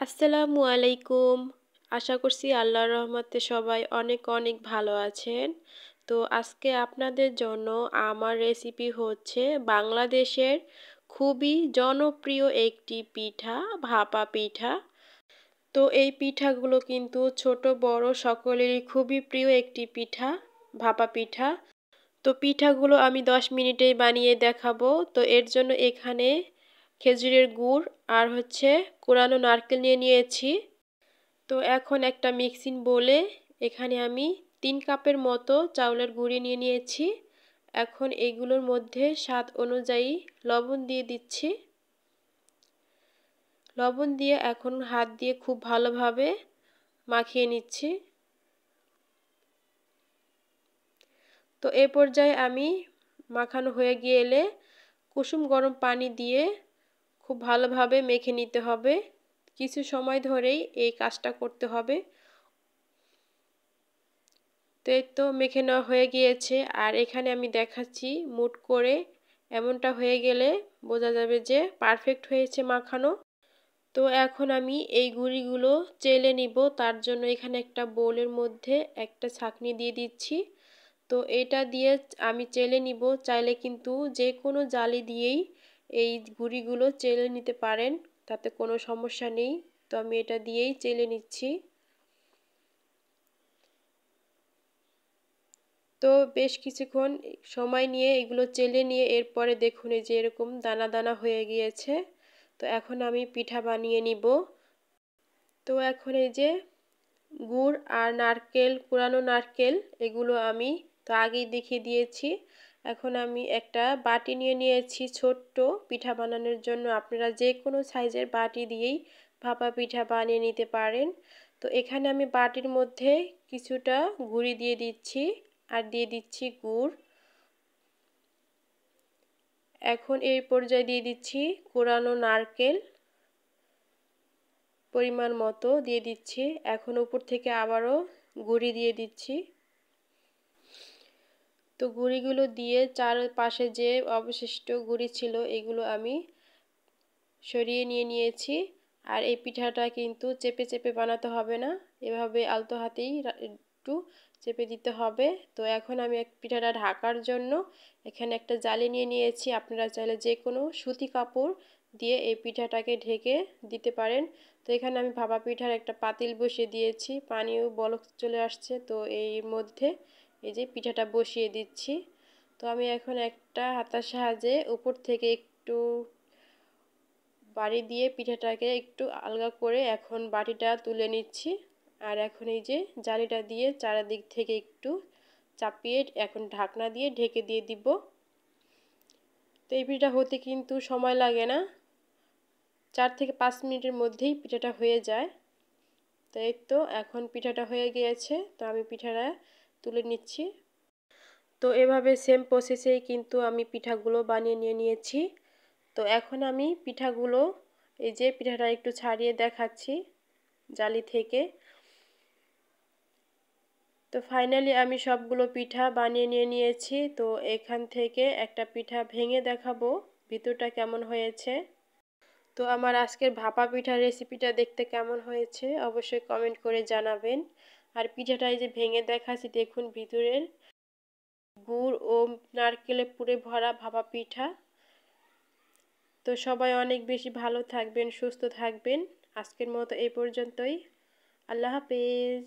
আসসালামু আলাইকুম। আশা করছি আল্লাহর রহমতে সবাই অনেক অনেক ভালো আছেন। তো আজকে আপনাদের জন্য আমার রেসিপি হচ্ছে বাংলাদেশের খুবই জনপ্রিয় একটি পিঠা, ভাপা পিঠা। তো এই পিঠাগুলো কিন্তু ছোট বড় সকলেরই খুবই প্রিয় একটি পিঠা, ভাপা পিঠা। তো পিঠাগুলো আমি 10 মিনিটেই বানিয়ে দেখাবো। তো এর জন্য এখানে খেজুরের গুড় আর হচ্ছে কোরানো নারকেল নিয়ে নিয়েছি। তো এখন একটা মিক্সিং বোলে এখানে আমি 3 কাপের মতো চাউলের গুঁড়ি নিয়ে নিয়েছি। এখন এইগুলোর মধ্যে স্বাদ অনুযায়ী লবণ দিয়ে দিচ্ছি। লবণ দিয়ে এখন হাত দিয়ে খুব ভালোভাবে মাখিয়ে নিচ্ছি। তো এই পর্যায়ে আমি মাখানো হয়ে গেলে কুসুম গরম পানি দিয়ে খুব ভালোভাবে মেখে নিতে হবে। কিছু সময় ধরেই এই কাজটা করতে হবে। তো এই তো মেখে নেওয়া হয়ে গিয়েছে। আর এখানে আমি দেখাচ্ছি মুঠ করে এমনটা হয়ে গেলে বোঝা যাবে যে পারফেক্ট হয়েছে মাখানো। তো এখন আমি এই গুঁড়িগুলো চেলে নিব। তার জন্য এখানে একটা বোলের মধ্যে একটা ছাঁকনি দিয়ে দিচ্ছি। তো এটা দিয়ে আমি চেলে নিব। চাইলে কিন্তু যে কোনো জালি দিয়েই এই গুঁড়িগুলো চেলে নিতে পারেন, তাতে কোনো সমস্যা নেই। তো আমি এটা দিয়েই চেলে নিচ্ছি। তো বেশ কিছুক্ষণ সময় নিয়ে এগুলো চেলে নিয়ে এরপরে দেখুন এই যে এরকম দানা দানা হয়ে গিয়েছে। তো এখন আমি পিঠা বানিয়ে নিব। তো এখন এই যে গুড় আর নারকেল, কুড়ানো নারকেল, এগুলো আমি তো আগেই দেখিয়ে দিয়েছি। এখন আমি একটা বাটি নিয়ে নিয়েছি ছোট্ট পিঠা বানানোর জন্য। আপনারা যে কোনো সাইজের বাটি দিয়েই ভাপা পিঠা বানিয়ে নিতে পারেন। তো এখানে আমি বাটির মধ্যে কিছুটা গুঁড়ি দিয়ে দিচ্ছি আর দিয়ে দিচ্ছি গুড়। এখন এই পর্যায়ে দিয়ে দিচ্ছি কোরানো নারকেল পরিমাণ মতো দিয়ে দিচ্ছি। এখন উপর থেকে আবারও গুঁড়ি দিয়ে দিচ্ছি। তো গুঁড়িগুলো দিয়ে চারপাশে যে অবশিষ্ট গুঁড়ি ছিল এগুলো আমি সরিয়ে নিয়েছি। আর এই পিঠাটা কিন্তু চেপে চেপে বানাতে হবে না, এভাবে আলতো হাতেই একটু চেপে দিতে হবে। তো এখন আমি পিঠাটা ঢাকার জন্য এখানে একটা জালি নিয়ে নিয়েছি। আপনারা চাইলে যে কোনো সুতি কাপড় দিয়ে এই পিঠাটাকে ঢেকে দিতে পারেন। তো এখানে আমি ভাপা পিঠার একটা পাতিল বসিয়ে দিয়েছি, পানিও বলক চলে আসছে। তো এর মধ্যে এই যে পিঠাটা বসিয়ে দিচ্ছি। তো আমি এখন একটা হাতার সাহায্যে উপর থেকে একটু বাড়ি দিয়ে পিঠাটাকে একটু আলগা করে এখন বাটিটা তুলে নিচ্ছি। আর এখন এই যে জালিটা দিয়ে চারিদিক থেকে একটু চাপিয়ে এখন ঢাকনা দিয়ে ঢেকে দিয়ে দিব। তো এই পিঠা হতে কিন্তু সময় লাগে না, 4 থেকে 5 মিনিটের মধ্যেই পিঠাটা হয়ে যায়। তো এই তো এখন পিঠাটা হয়ে গিয়েছে। তো আমি পিঠাটা তুলে নিচ্ছি। তো এভাবে সেম প্রসেসেই কিন্তু আমি পিঠাগুলো বানিয়ে নিয়েছি। তো এখন আমি পিঠাগুলো এই যে পিঠাটা একটু ছাড়িয়ে দেখাচ্ছি জালি থেকে। তো ফাইনালি আমি সবগুলো পিঠা বানিয়ে নিয়েছি। তো এখান থেকে একটা পিঠা ভেঙে দেখাবো ভিতরটা কেমন হয়েছে। তো আমার আজকের ভাপা পিঠার রেসিপিটা দেখতে কেমন হয়েছে অবশ্যই কমেন্ট করে জানাবেন। আর পিঠাটা এই যে ভেঙে দেখাচ্ছি, দেখুন ভিতরের গুড় ও নারকেলে পুরে ভরা ভাপা পিঠা। তো সবাই অনেক বেশি ভালো থাকবেন, সুস্থ থাকবেন। আজকের মতো এই পর্যন্তই। আল্লাহ হাফেজ।